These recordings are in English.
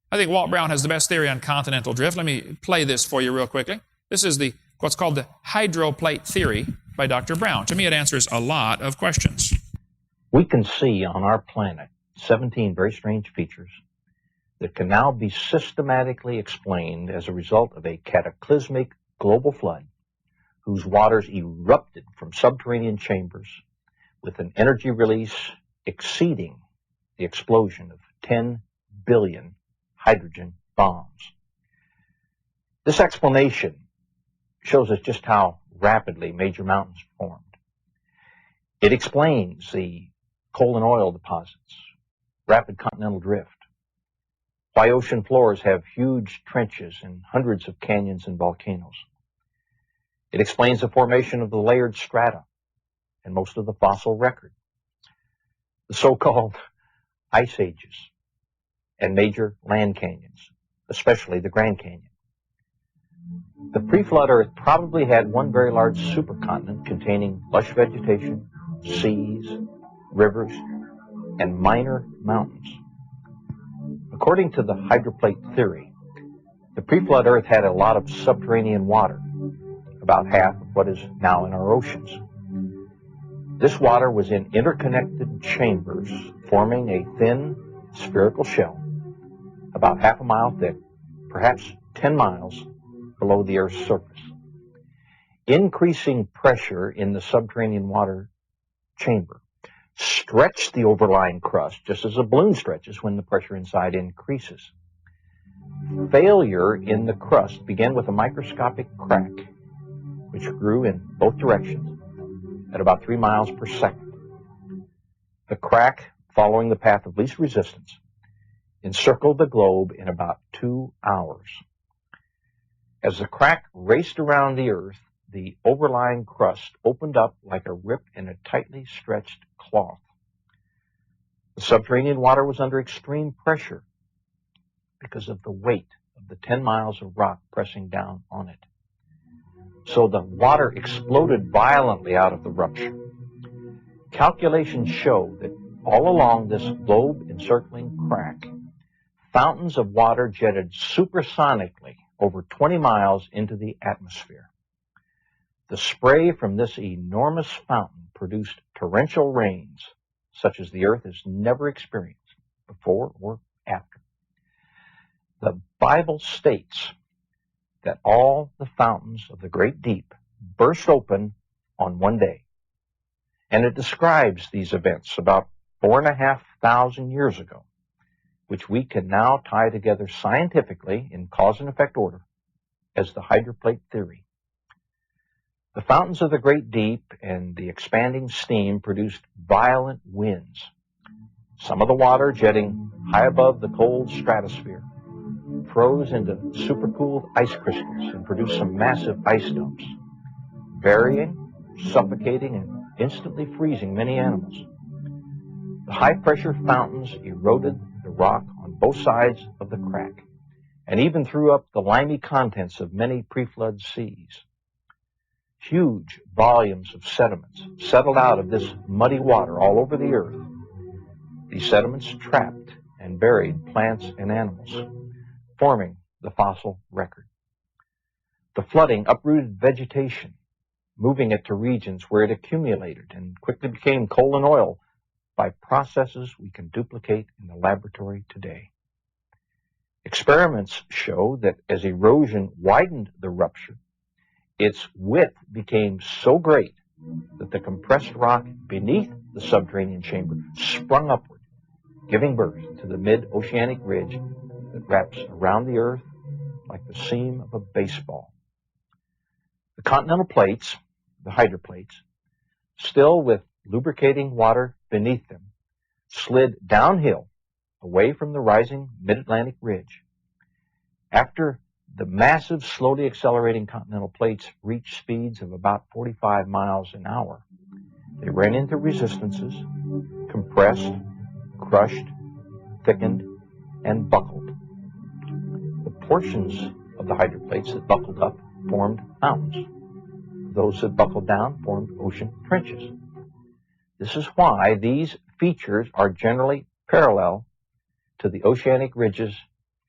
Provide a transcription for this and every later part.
I think Walt Brown has the best theory on continental drift. Let me play this for you real quickly. This is what's called the hydroplate theory by Dr. Brown. To me, it answers a lot of questions. We can see on our planet 17 very strange features that can now be systematically explained as a result of a cataclysmic global flood whose waters erupted from subterranean chambers with an energy release exceeding the explosion of 10 billion hydrogen bombs. This explanation shows us just how rapidly major mountains formed. It explains the coal and oil deposits, rapid continental drift, why ocean floors have huge trenches and hundreds of canyons and volcanoes. It explains the formation of the layered strata and most of the fossil record, the so-called ice ages, and major land canyons, especially the Grand Canyon. The pre-flood Earth probably had one very large supercontinent containing lush vegetation, seas, rivers, and minor mountains. According to the hydroplate theory, the pre-flood Earth had a lot of subterranean water, about half of what is now in our oceans. This water was in interconnected chambers forming a thin spherical shell about half a mile thick, perhaps 10 miles below the Earth's surface. Increasing pressure in the subterranean water chamber stretched the overlying crust just as a balloon stretches when the pressure inside increases. Failure in the crust began with a microscopic crack, which grew in both directions at about 3 miles per second. The crack, following the path of least resistance, encircled the globe in about 2 hours. As the crack raced around the Earth, the overlying crust opened up like a rip in a tightly stretched cloth. The subterranean water was under extreme pressure because of the weight of the 10 miles of rock pressing down on it. So the water exploded violently out of the rupture. Calculations show that all along this globe-encircling crack, fountains of water jetted supersonically over 20 miles into the atmosphere. The spray from this enormous fountain produced torrential rains such as the Earth has never experienced before or after. The Bible states that all the fountains of the great deep burst open on one day. And it describes these events about 4,500 years ago, which we can now tie together scientifically in cause and effect order as the hydroplate theory. The fountains of the great deep and the expanding steam produced violent winds. Some of the water jetting high above the cold stratosphere froze into supercooled ice crystals and produced some massive ice dumps, burying, suffocating, and instantly freezing many animals. The high-pressure fountains eroded the rock on both sides of the crack and even threw up the limy contents of many pre-flood seas. Huge volumes of sediments settled out of this muddy water all over the Earth. These sediments trapped and buried plants and animals, forming the fossil record. The flooding uprooted vegetation, moving it to regions where it accumulated and quickly became coal and oil by processes we can duplicate in the laboratory today. Experiments show that as erosion widened the rupture, its width became so great that the compressed rock beneath the subterranean chamber sprung upward, giving birth to the mid-oceanic ridge that wraps around the Earth like the seam of a baseball. The continental plates, the hydroplates, still with lubricating water beneath them, slid downhill away from the rising mid-Atlantic ridge. After the massive, slowly accelerating continental plates reached speeds of about 45 miles an hour, they ran into resistances, compressed, crushed, thickened, and buckled. The portions of the hydroplates that buckled up formed mountains. Those that buckled down formed ocean trenches. This is why these features are generally parallel to the oceanic ridges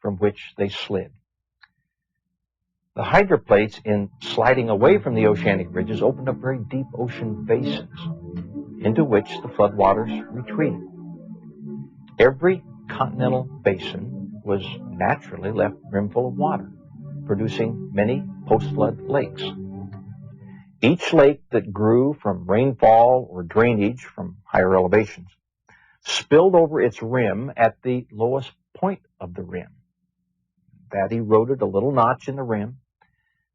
from which they slid. The hydroplates, in sliding away from the oceanic ridges, opened up very deep ocean basins into which the floodwaters retreated. Every continental basin was naturally left brimful of water, producing many post-flood lakes. Each lake that grew from rainfall or drainage from higher elevations spilled over its rim at the lowest point of the rim. That eroded a little notch in the rim,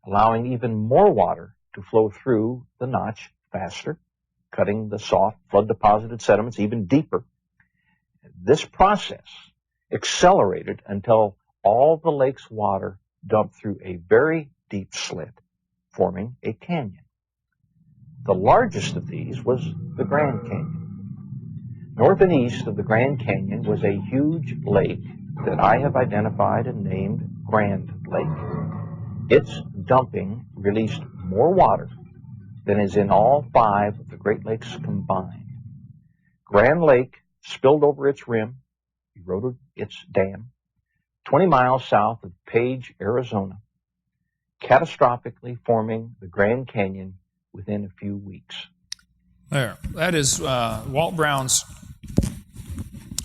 allowing even more water to flow through the notch faster, cutting the soft flood-deposited sediments even deeper. This process accelerated until all the lake's water dumped through a very deep slit, forming a canyon. The largest of these was the Grand Canyon. North and east of the Grand Canyon was a huge lake that I have identified and named Grand Lake. Its dumping released more water than is in all 5 of the Great Lakes combined. Grand Lake spilled over its rim, eroded its dam, 20 miles south of Page, Arizona, catastrophically forming the Grand Canyon within a few weeks. There. That is Walt Brown's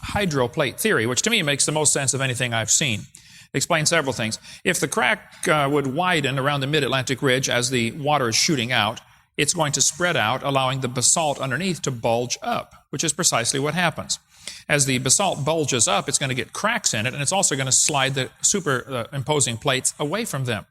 hydroplate theory, which to me makes the most sense of anything I've seen. It explains several things. If the crack would widen around the mid-Atlantic ridge as the water is shooting out, it's going to spread out, allowing the basalt underneath to bulge up, which is precisely what happens. As the basalt bulges up, it's going to get cracks in it, and it's also going to slide the superimposing plates away from them.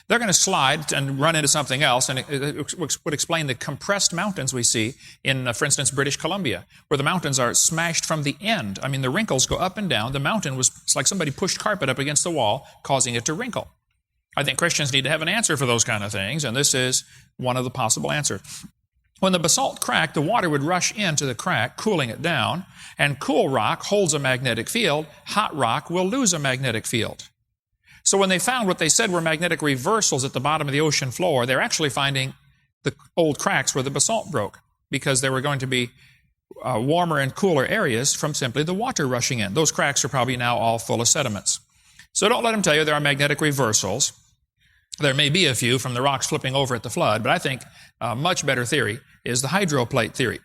They're going to slide and run into something else, and it would explain the compressed mountains we see in, for instance, British Columbia, where the mountains are smashed from the end. I mean, the wrinkles go up and down. The mountain it's like somebody pushed carpet up against the wall, causing it to wrinkle. I think Christians need to have an answer for those kind of things, and this is one of the possible answers. When the basalt cracked, the water would rush into the crack, cooling it down, and cool rock holds a magnetic field. Hot rock will lose a magnetic field. So when they found what they said were magnetic reversals at the bottom of the ocean floor, they're actually finding the old cracks where the basalt broke, because there were going to be warmer and cooler areas from simply the water rushing in. Those cracks are probably now all full of sediments. So don't let them tell you there are magnetic reversals. There may be a few from the rocks flipping over at the flood, but I think a much better theory is the hydroplate theory.